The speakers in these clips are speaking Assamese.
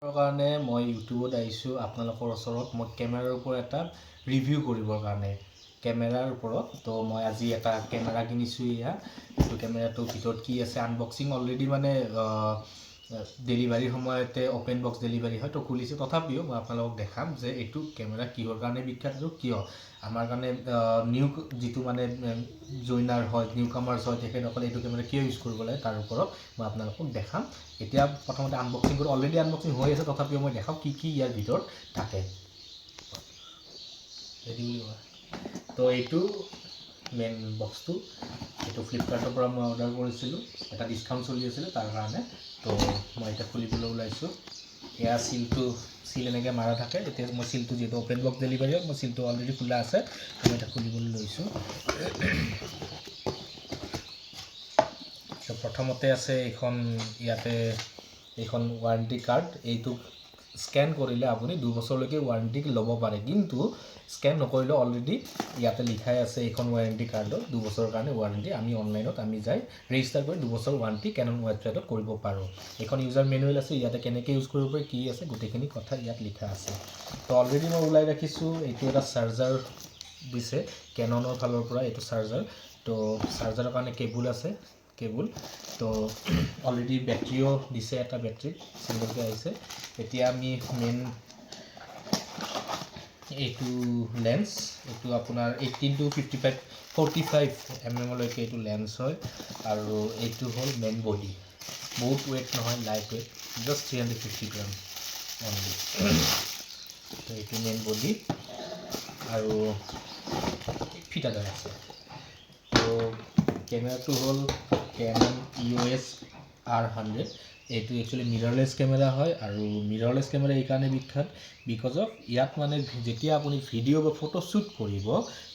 কাৰণে মই ইউটিউবত আহিছোঁ আপোনালোকৰ ওচৰত মই কেমেৰাৰ ওপৰত এটা ৰিভিউ কৰিবৰ কাৰণে কেমেৰাৰ ওপৰত তো মই আজি এটা কেমেৰা কিনিছোঁ এইটো কেমেৰাটোৰ ভিতৰত কি আছে আনবক্সিং অলৰেডি মানে ডেলিভাৰীৰ সময়তে অপেন বক্স ডেলিভাৰী হয় তো খুলিছোঁ তথাপিও মই আপোনালোকক দেখাম যে এইটো কেমেৰা কিহৰ কাৰণে বিখ্যাত আৰু কিয় আমাৰ কাৰণে নিউ যিটো মানে জইনাৰ হয় নিউ কামাৰ্ছ হয় তেখেতসকলে এইটো কেমেৰা কিয় ইউজ কৰিব লাগে তাৰ ওপৰত মই আপোনালোকক দেখাম এতিয়া প্ৰথমতে আনবক্সিং কৰি অলৰেডি আনবক্সিং হৈ আছে তথাপিও মই দেখাওঁ কি কি ইয়াৰ ভিতৰত থাকে তো এইটো মেইন বক্সটো এইটো ফ্লিপকাৰ্টৰ পৰা মই অৰ্ডাৰ কৰিছিলোঁ এটা ডিছকাউণ্ট চলি আছিলে তাৰ কাৰণে তো মই এতিয়া খুলিবলৈ ওলাইছোঁ এয়া চিল এনেকৈ মাৰা থাকে এতিয়া মই চিলটো যিহেতু অপেন বক্স ডেলিভাৰী হয় মই চিলটো অলৰেডি খোলা আছে মই এতিয়া খুলিবলৈ লৈছোঁ তো প্ৰথমতে আছে এইখন ৱাৰেণ্টি কাৰ্ড এইটো স্কেন কৰিলে আপুনি 2 বছৰলৈকে ৱাৰেণ্টি ল'ব পাৰে কিন্তু স্কেন নকৰিলে অলৰেডি ইয়াতে লিখাই আছে এইখন ৱাৰেণ্টি কাৰ্ডত 2 বছৰৰ কাৰণে ৱাৰেণ্টি আমি অনলাইনত আমি যাই ৰেজিষ্টাৰ কৰি 2 বছৰ ৱাৰেণ্টি কেনন ৱেবছাইটত কৰিব পাৰোঁ এইখন ইউজাৰ মেনুৱেল আছে ইয়াতে কেনেকৈ ইউজ কৰিব পাৰি কি আছে গোটেইখিনি কথা ইয়াত লিখা আছে তো অলৰেডি মই ওলাই ৰাখিছোঁ এইটো এটা চাৰ্জাৰ দিছে কেননৰ ফালৰ পৰা এইটো চাৰ্জাৰ তো চাৰ্জাৰৰ কাৰণে কেবুল আছে কেবুল তো অলৰেডি বেটাৰীও দিছে এটা বেটাৰী চিংগলকৈ আহিছে এতিয়া আমি মেইন এইটো লেন্স এইটো আপোনাৰ 18 to 45 mm এইটো লেন্স হয় আৰু এইটো হ'ল মেইন বডি বহুত ৱেট নহয় লাইট ৱেট জাষ্ট 350 গ্ৰাম অনলি তো এইটো মেইন বডি আৰু ফিটাডাল আছে তো কেমেৰাটো হ'ল canon EOS R100 এইটো একচুৱেলি মিৰৰলেছ কেমেৰা হয় আৰু মিৰৰলেছ কেমেৰা এইকাৰণে বিখ্যাত বিকজ অফ ইয়াত মানে যেতিয়া আপুনি ভিডিঅ' বা ফটো শ্বুট কৰিব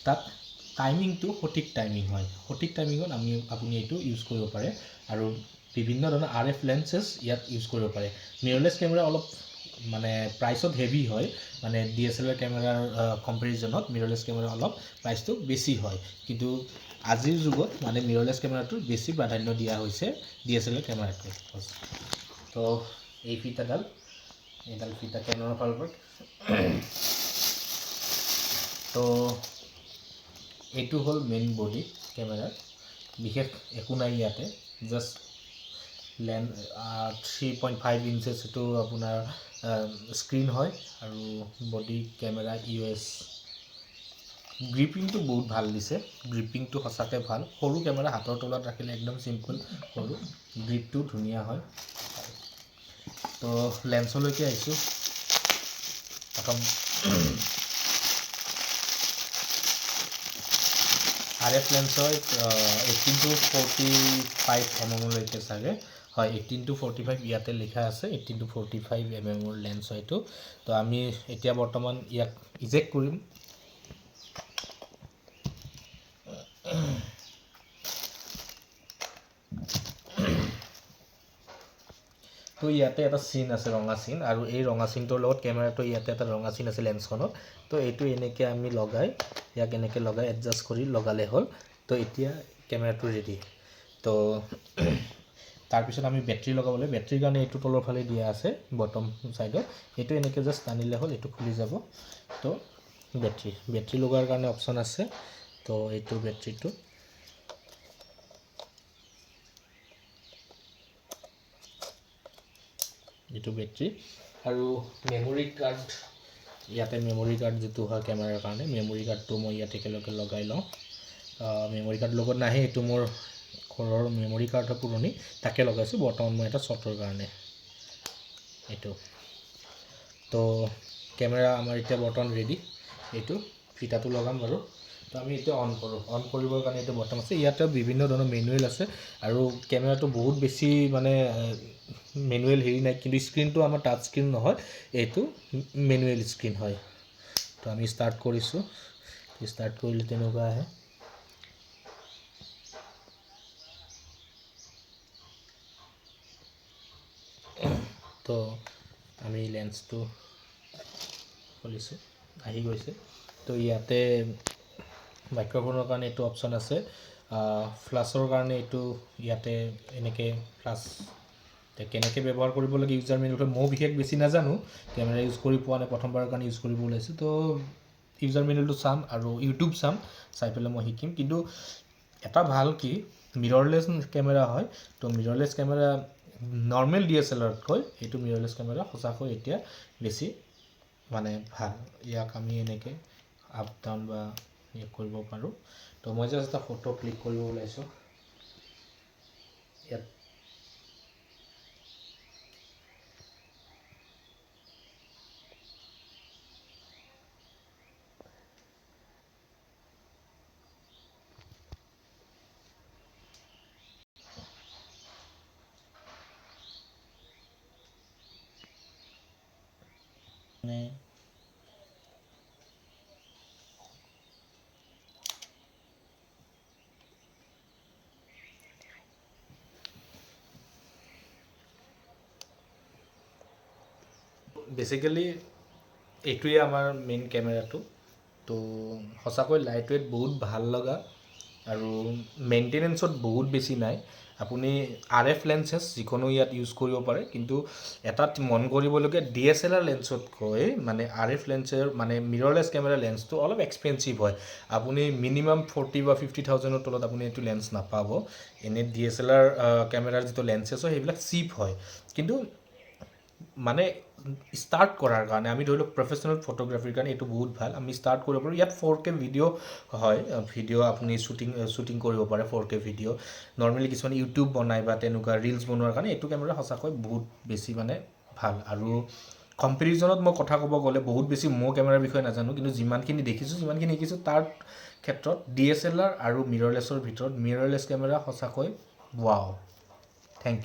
তাত টাইমিংটো সঠিক টাইমিং হয় সঠিক টাইমিঙত আপুনি এইটো ইউজ কৰিব পাৰে আৰু বিভিন্ন ধৰণৰ RF লেন্সেছ ইয়াত ইউজ কৰিব পাৰে মিৰৰলেছ কেমেৰা অলপ মানে প্ৰাইচত হেভি হয় মানে DSLR কেমেৰাৰ কম্পেৰিজনত মিৰৰলেছ কেমেৰা অলপ প্ৰাইচটো বেছি হয় কিন্তু আজিৰ যুগত মানে মিৰৰলেছ কেমেৰাটো বেছি প্ৰাধান্য দিয়া হৈছে DSLR কেমেৰাতকৈ তো এই এইডাল ফিটা কেননৰ ফালৰ পৰা তো এইটো হ'ল মেইন বডি কেমেৰাৰ বিশেষ একো নাই ইয়াতে জাষ্ট 3.5 ইঞ্চেছ এইটো আপোনাৰ স্ক্ৰীন হয় আৰু বডি কেমেৰা EOS গ্ৰিপিংটো বহুত ভাল দিছে গ্ৰিপিংটো সঁচাকৈ ভাল সৰু কেমেৰা হাতৰ তলত ৰাখিলে একদম চিম্পল সৰু গ্ৰিপটো ধুনীয়া হয় তো লেন্সলৈকে আহিছোঁ প্ৰথম RF লেন্স হয় 18 to 45 mm চাগে হয় 18 to 45 ইয়াতে লিখা আছে 18 to 45 mm লেন্স হয় এইটো তো আমি এতিয়া বৰ্তমান ইয়াক ইজেক্ট কৰিম তো ইয়াতে এটা চিন আছে ৰঙা চিন আৰু এই ৰঙা চিনটোৰ লগত কেমেৰাটো ইয়াতে এটা ৰঙা চিন আছে লেন্সখনত তো এইটো এনেকৈ আমি ইয়াক এনেকৈ লগাই এডজাষ্ট কৰি লগালে হ'ল তো এতিয়া কেমেৰাটো ৰেডি তো তাৰপিছত আমি বেটাৰী লগাবলৈ বেটাৰীৰ কাৰণে এইটো তলৰ ফালে দিয়া আছে বটম ছাইডত এইটো এনেকৈ জাষ্ট টানিলে হ'ল এইটো খুলি যাব তো বেটাৰী লগোৱাৰ কাৰণে অপশ্যন আছে তো এইটো বেটাৰীটো এইটো বেটাৰী আৰু মেমৰি কাৰ্ড ইয়াতে মেমৰি কাৰ্ড যিটো হয় কেমেৰাৰ কাৰণে মেমৰি কাৰ্ডটো মই ইয়াতে একেলগে লগাই লওঁ মেমৰি কাৰ্ড লগত নাহে এইটো মোৰ ঘৰৰ মেমৰি কাৰ্ড হয় পুৰণি তাকে লগাইছোঁ বৰ্তমান মই এটা শ্বটৰ কাৰণে এইটো তো কেমেৰা আমাৰ এতিয়া বৰ্তমান ৰেডি এইটো ফিটাটো লগাম বাৰু তো আমি এতিয়া অন কৰিবৰ কাৰণে এইটো বটম আছে ইয়াতে বিভিন্ন ধৰণৰ মেনুৱেল আছে আৰু কেমেৰাটো বহুত বেছি মানে মেনুৱেল হেৰি নাই কিন্তু স্ক্ৰীনটো আমাৰ টাচ স্ক্ৰীন নহয় এইটো মেনুৱেল স্ক্ৰীন হয় তো আমি ষ্টাৰ্ট কৰিছোঁ ষ্টাৰ্ট কৰিলে তেনেকুৱা আহে তো আমি লেন্সটো খুলিছোঁ আহি গৈছে তো ইয়াতে মাইক্ৰফোনৰ কাৰণে এইটো অপশ্যন আছে ফ্লাছৰ কাৰণে এইটো ইয়াতে এনেকৈ ফ্লাছ তো কেনেকৈ ব্যৱহাৰ কৰিব লাগে ইউজাৰ মেনুৱেলটো মই বিশেষ বেছি নাজানো, কেমেৰা ইউজ কৰি পোৱা নাই, প্ৰথমবাৰৰ কাৰণে ইউজ কৰিব ওলাইছোঁ। তো ইউজাৰ মেনুৱেলটো চাম আৰু ইউটিউব চাম, চাই পেলাই মই শিকিম। কিন্তু এটা ভাল কি মিৰৰলেছ কেমেৰা হয়, তো মিৰৰলেছ কেমেৰা নৰ্মেল DSLRতকৈ এইটো মিৰৰলেছ কেমেৰা সঁচাকৈ এতিয়া বেছি মানে ভাল। ইয়াক আমি এনেকৈ আপ ডাউন বা কৰিব পাৰোঁ। তো মই জাষ্ট এটা ফটো ক্লিক কৰিব ওলাইছোঁ ইয়াত। বেচিকেলি এইটোৱে আমাৰ মেইন কেমেৰাটো। তো সঁচাকৈ লাইট ৱেইট বহুত ভাল লগা আৰু মেইনটেনেঞ্চত বহুত বেছি নাই। আপুনি RF লেন্সেছ যিকোনো ইয়াত ইউজ কৰিব পাৰে, কিন্তু এটাত মন কৰিবলগীয়া DSLR লেন্সতকৈ মানে RF লেন্সৰ মানে মিৰৰলেছ কেমেৰা লেন্সটো অলপ এক্সপেঞ্চিভ হয়। আপুনি মিনিমাম 40 বা 50,000ৰ তলত আপুনি এইটো লেন্স নাপাব। এনেই DSLR কেমেৰাৰ যিটো লেন্সেছ হয় সেইবিলাক চিপ হয়, কিন্তু মানে ষ্টাৰ্ট কৰাৰ কাৰণে আমি ধৰি লওক প্ৰফেশ্যনেল ফটোগ্ৰাফীৰ কাৰণে এইটো বহুত ভাল। আমি ষ্টাৰ্ট কৰিব পাৰোঁ। ইয়াত 4K ভিডিঅ' হয়, ভিডিঅ' আপুনি শ্বুটিং কৰিব পাৰে 4K ভিডিঅ'। নৰ্মেলি কিছুমান ইউটিউব বনায় বা তেনেকুৱা ৰিলছ বনোৱাৰ কাৰণে এইটো কেমেৰা সঁচাকৈ বহুত বেছি মানে ভাল। আৰু কম্পেৰিজনত মই কথা ক'ব গ'লে বহুত বেছি মই কেমেৰাৰ বিষয়ে নাজানো, কিন্তু যিমানখিনি দেখিছোঁ যিমানখিনি শিকিছোঁ তাৰ ক্ষেত্ৰত DSLR আৰু মিৰৰলেছৰ ভিতৰত মিৰৰলেছ কেমেৰা সঁচাকৈ ৱাও। Thank U.